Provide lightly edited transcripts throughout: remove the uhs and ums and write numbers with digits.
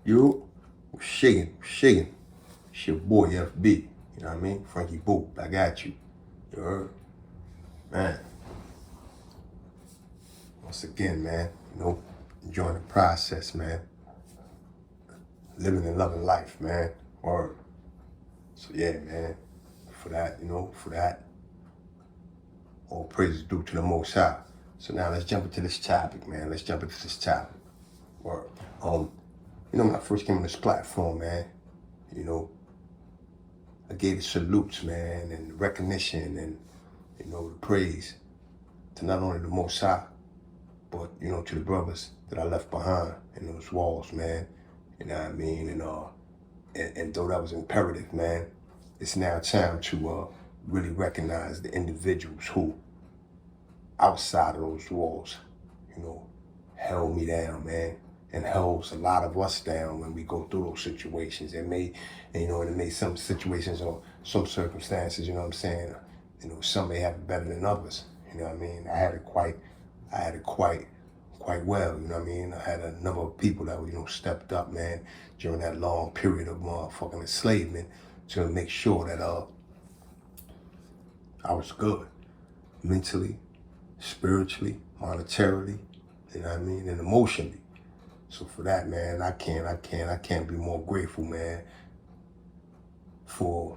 You shaking. It's your boy FB. You know what I mean? Frankyboo, I got you. You heard? Man. Once again, man, enjoying the process, man. Living and loving life, man. Word. So yeah, man. For that, all praise is due to the Most High. So now let's jump into this topic, man. Word. When I first came on this platform, man, I gave the salutes, man, and the recognition and, the praise to not only the Most High, but, to the brothers that I left behind in those walls, man. You know what I mean? And though that was imperative, man, it's now time to really recognize the individuals who, outside of those walls, held me down, man, and holds a lot of us down when we go through those situations. It may some situations or some circumstances, some may have it better than others. You know what I mean? I had it quite well, you know what I mean? I had a number of people that stepped up, man, during that long period of motherfucking enslavement to make sure that I was good mentally, spiritually, monetarily, you know what I mean, and emotionally. So for that, man, I can't be more grateful, man, for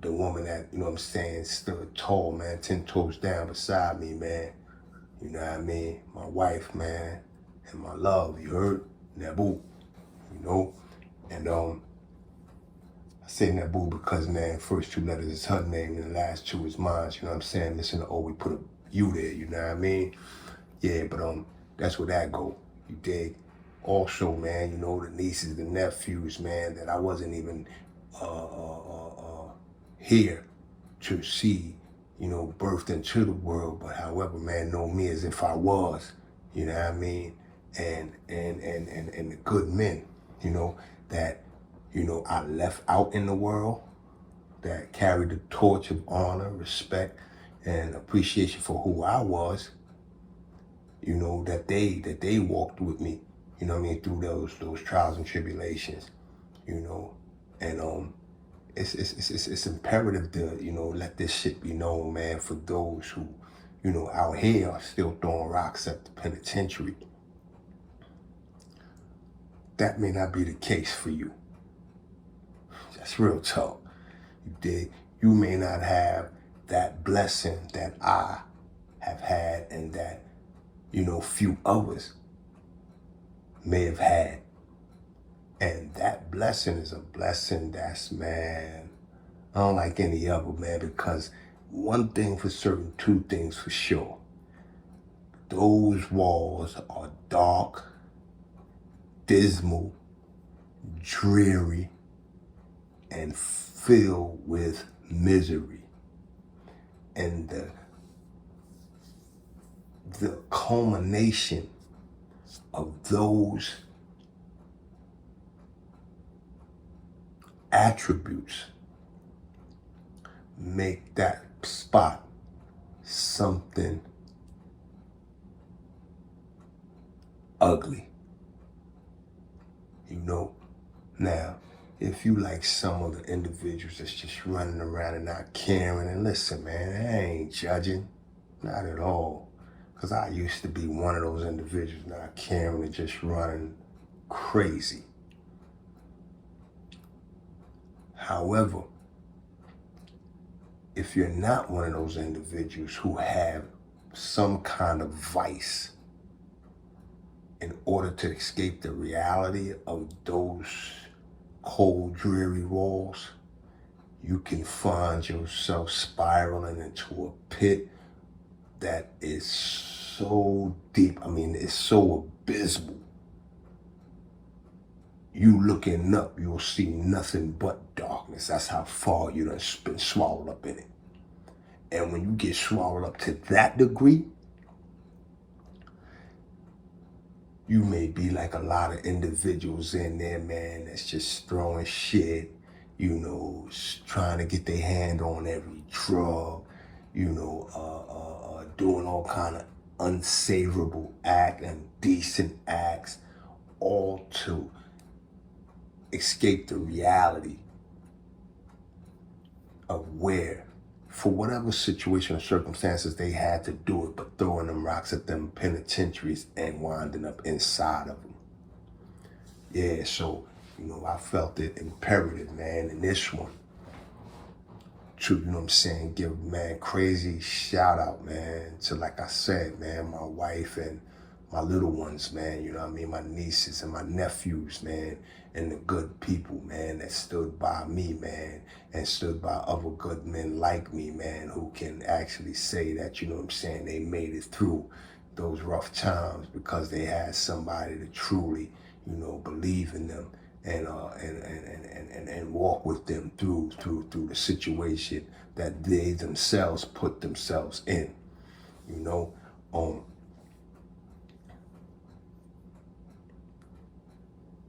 the woman that, stood tall, man, 10 toes down beside me, man. You know what I mean? My wife, man, and my love, you heard? Nabu, And I say Nabu because, man, first two letters is her name and the last two is mine, you know what I'm saying? Missing the O, we put a U there, you know what I mean? Yeah, but that's where that go, you dig? Also, man, the nieces, the nephews, man, that I wasn't even here to see, birthed into the world, but however, man, know me as if I was, you know what I mean? And the good men, that, I left out in the world, that carried the torch of honor, respect, and appreciation for who I was, that they walked with me, through those trials and tribulations, and it's imperative to, let this shit be known, man, for those who, out here are still throwing rocks at the penitentiary. That may not be the case for you. That's real talk. You dig? You may not have that blessing that I have had and that, few others may have had. And that blessing is a blessing that's, man, unlike any other, man, because one thing for certain, two things for sure. Those walls are dark, dismal, dreary, and filled with misery. And the culmination of those attributes make that spot something ugly. Now, if you like some of the individuals that's just running around and not caring, and listen, man, I ain't judging, not at all. Because I used to be one of those individuals not caring and just running crazy. However, if you're not one of those individuals who have some kind of vice in order to escape the reality of those cold, dreary walls, you can find yourself spiraling into a pit that is so deep. I mean, it's so abysmal. You looking up, you'll see nothing but darkness. That's how far you done been swallowed up in it. And when you get swallowed up to that degree, you may be like a lot of individuals in there, man, that's just throwing shit, trying to get their hand on every drug, doing all kind of unsavourable act and decent acts, all to escape the reality of where, for whatever situation or circumstances, they had to do it, but throwing them rocks at them penitentiaries and winding up inside of them. Yeah, so, I felt it imperative, man, in this one to, you know what I'm saying, give, man, crazy shout out, man, to, like I said, man, my wife and my little ones, man, you know what I mean, my nieces and my nephews, man, and the good people, man, that stood by me, man, and stood by other good men like me, man, who can actually say that, you know what I'm saying, they made it through those rough times because they had somebody to truly, believe in them and walk with them through the situation that they themselves put themselves in. You know,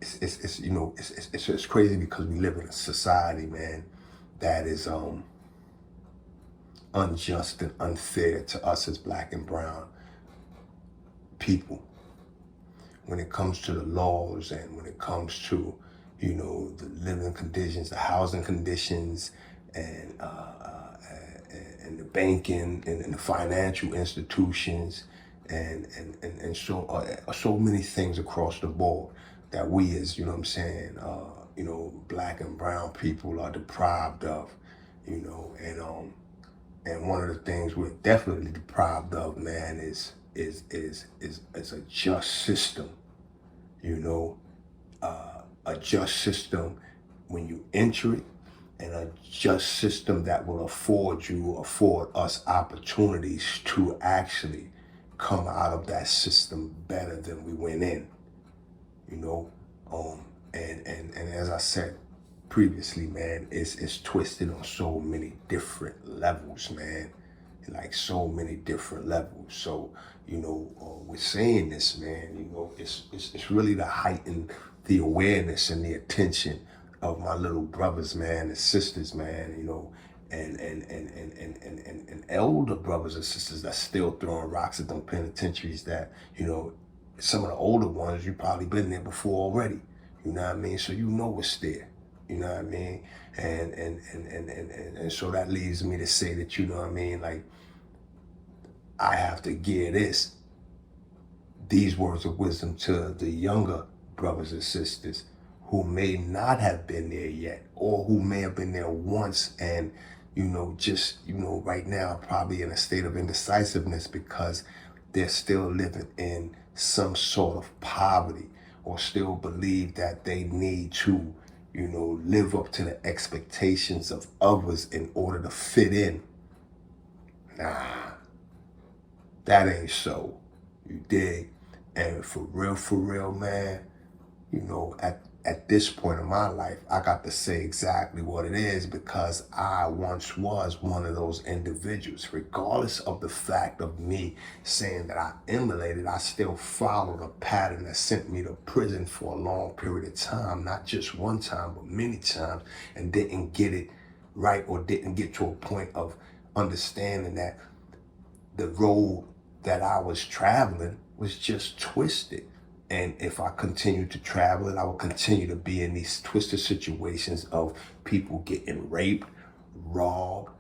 it's crazy because we live in a society, man, that is unjust and unfair to us as black and brown people when it comes to the laws and when it comes to, the living conditions, the housing conditions, and the banking and the financial institutions, and so many things across the board that we as, black and brown people are deprived of, and one of the things we're definitely deprived of, man, is a just system, you know, a just system when you enter it, and a just system that will afford us opportunities to actually come out of that system better than we went in, you know. And as I said previously, man, it's twisted on so many different levels, man. Like so many different levels. So, with saying this, man, it's really to heighten the awareness and the attention of my little brothers, man, and sisters, man, and elder brothers and sisters that's still throwing rocks at them penitentiaries that, some of the older ones, you probably been there before already. You know what I mean? So you know what's there. You know what I mean? And so that leads me to say that, you know what I mean, like, I have to gear these words of wisdom to the younger brothers and sisters who may not have been there yet, or who may have been there once and, right now probably in a state of indecisiveness because they're still living in some sort of poverty, or still believe that they need to, live up to the expectations of others in order to fit in. Nah, that ain't so. You dig? And for real, man, at this point in my life, I got to say exactly what it is because I once was one of those individuals. Regardless of the fact of me saying that I emulated, I still followed a pattern that sent me to prison for a long period of time, not just one time, but many times, and didn't get it right, or didn't get to a point of understanding that the road that I was traveling was just twisted. And if I continued to travel it, I would continue to be in these twisted situations of people getting raped, robbed,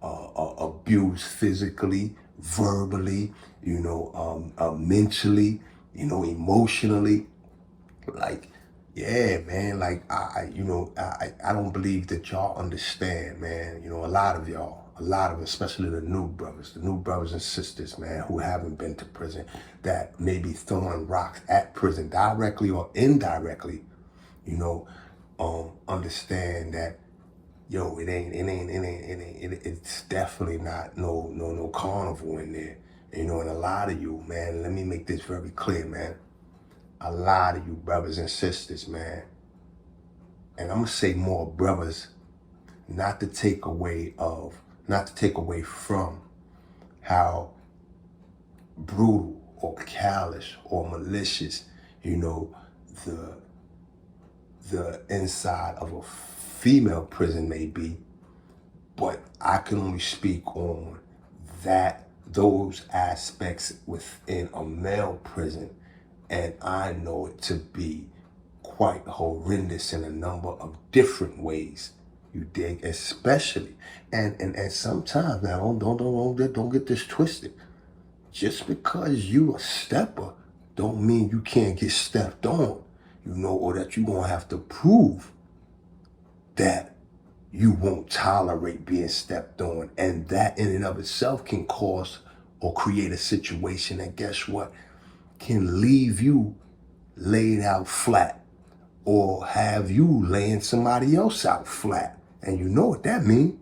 abused physically, verbally, mentally, emotionally. Like, yeah, man, like I don't believe that y'all understand, man. A lot of y'all, especially the new brothers and sisters, man, who haven't been to prison, that may be throwing rocks at prison directly or indirectly, understand that, yo, it's definitely not no carnival in there. And a lot of you, man, let me make this very clear, man. A lot of you brothers and sisters, man, and I'm gonna say more brothers, not to take away from how brutal or callous or malicious, the inside of a female prison may be, but I can only speak on those aspects within a male prison, and I know it to be quite horrendous in a number of different ways. You dig? Especially, and sometimes, now don't get this twisted. Just because you a stepper don't mean you can't get stepped on, or that you're gonna have to prove that you won't tolerate being stepped on. And that in and of itself can cause or create a situation that, guess what, can leave you laid out flat or have you laying somebody else out flat. And you know what that means?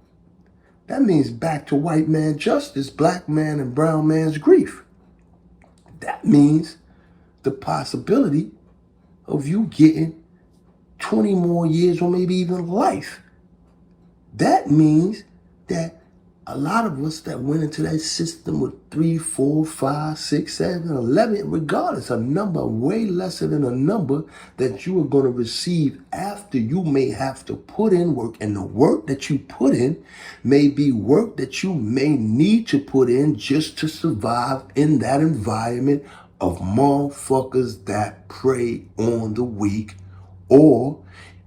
That means back to white man justice, black man and brown man's grief. That means the possibility of you getting 20 more years or maybe even life. That means that a lot of us that went into that system with 3, 4, 5, 6, 7, 11, regardless, a number way lesser than a number that you are going to receive after you may have to put in work. And the work that you put in may be work that you may need to put in just to survive in that environment of motherfuckers that prey on the weak, or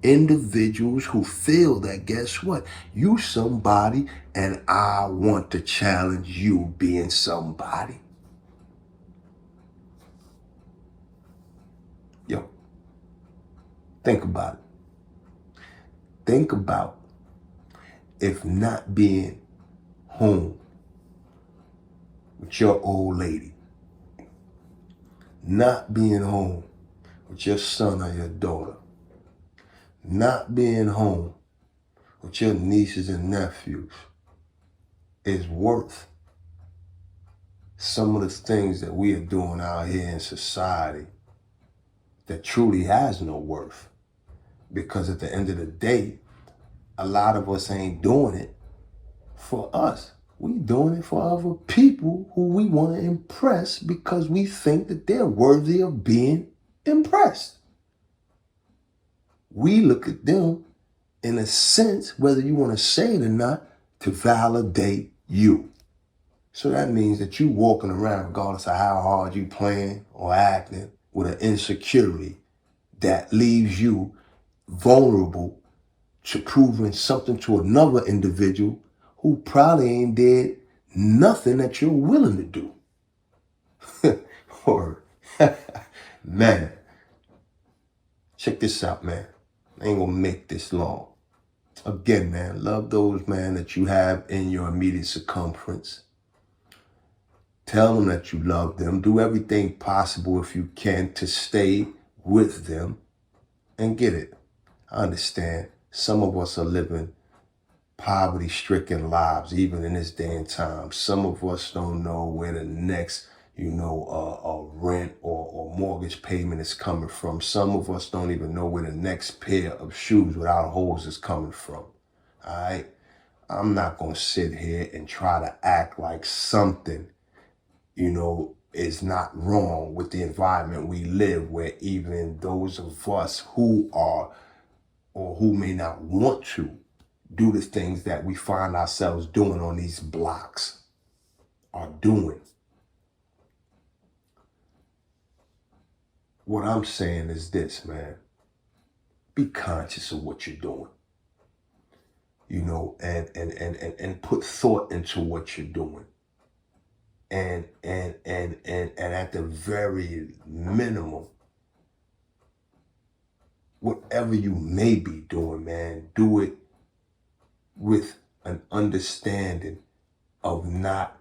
individuals who feel that, guess what, you somebody and I want to challenge you being somebody. Yo, think about it. Think about if not being home with your old lady, not being home with your son or your daughter, not being home with your nieces and nephews is worth some of the things that we are doing out here in society that truly has no worth. Because at the end of the day, a lot of us ain't doing it for us. We doing it for other people who we want to impress because we think that they're worthy of being impressed. We look at them, in a sense, whether you want to say it or not, to validate you. So that means that you walking around, regardless of how hard you playing or acting, with an insecurity that leaves you vulnerable to proving something to another individual who probably ain't did nothing that you're willing to do. Or, man, check this out, man. I ain't gonna make this long. Again, man, love those, man, that you have in your immediate circumference. Tell them that you love them. Do everything possible if you can to stay with them and get it. I understand some of us are living poverty-stricken lives, even in this day and time. Some of us don't know where the next, rent or mortgage payment is coming from. Some of us don't even know where the next pair of shoes without holes is coming from. All right? I'm not going to sit here and try to act like something, is not wrong with the environment we live, where even those of us who are or who may not want to do the things that we find ourselves doing on these blocks are doing. What I'm saying is this, man. Be conscious of what you're doing. And put thought into what you're doing. And at the very minimum, whatever you may be doing, man, do it with an understanding of not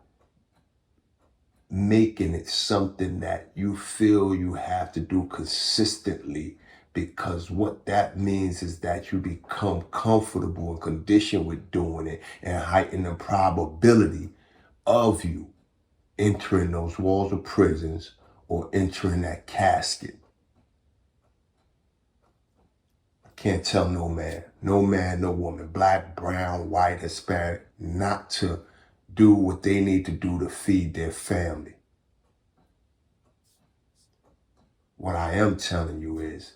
making it something that you feel you have to do consistently, because what that means is that you become comfortable and conditioned with doing it and heighten the probability of you entering those walls of prisons or entering that casket. I can't tell no man, no woman, black, brown, white, Hispanic, not to do what they need to do to feed their family. What I am telling you is,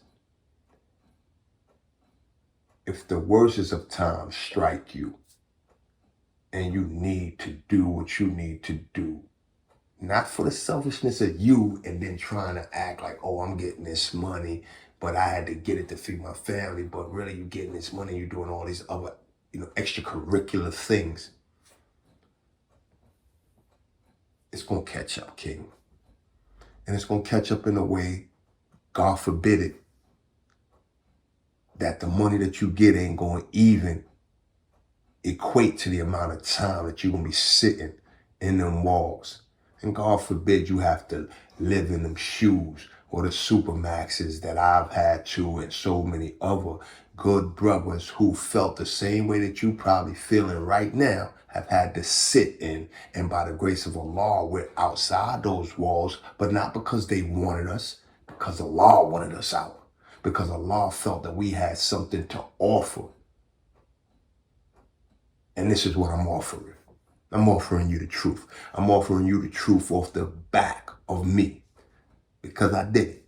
if the worst of times strike you and you need to do what you need to do, not for the selfishness of you and then trying to act like, oh, I'm getting this money but I had to get it to feed my family. But really, you getting this money, you're doing all these other, extracurricular things. It's gonna catch up, King. And it's gonna catch up in a way, God forbid it, that the money that you get ain't gonna even equate to the amount of time that you're gonna be sitting in them walls. And God forbid you have to live in them shoes or the Supermaxes that I've had to, and so many other good brothers who felt the same way that you probably feeling right now have had to sit in. And by the grace of Allah, we're outside those walls, but not because they wanted us, because Allah wanted us out. Because Allah felt that we had something to offer. And this is what I'm offering. I'm offering you the truth. I'm offering you the truth off the back of me, because I did it.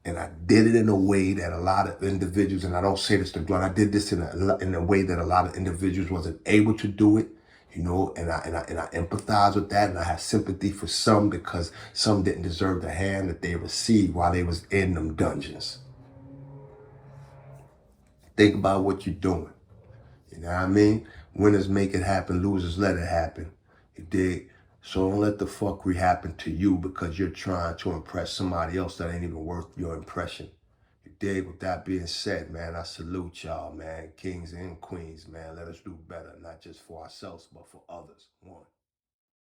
And I did it in a way that a lot of individuals, and I don't say this to gloat, I did this in a way that a lot of individuals wasn't able to do it, and I empathize with that, and I have sympathy for some, because some didn't deserve the hand that they received while they was in them dungeons. Think about what you're doing. You know what I mean? Winners make it happen, losers let it happen. You dig? So don't let the fuckery happen to you because you're trying to impress somebody else that ain't even worth your impression. You dig? With that being said, man, I salute y'all, man. Kings and queens, man. Let us do better, not just for ourselves, but for others. One.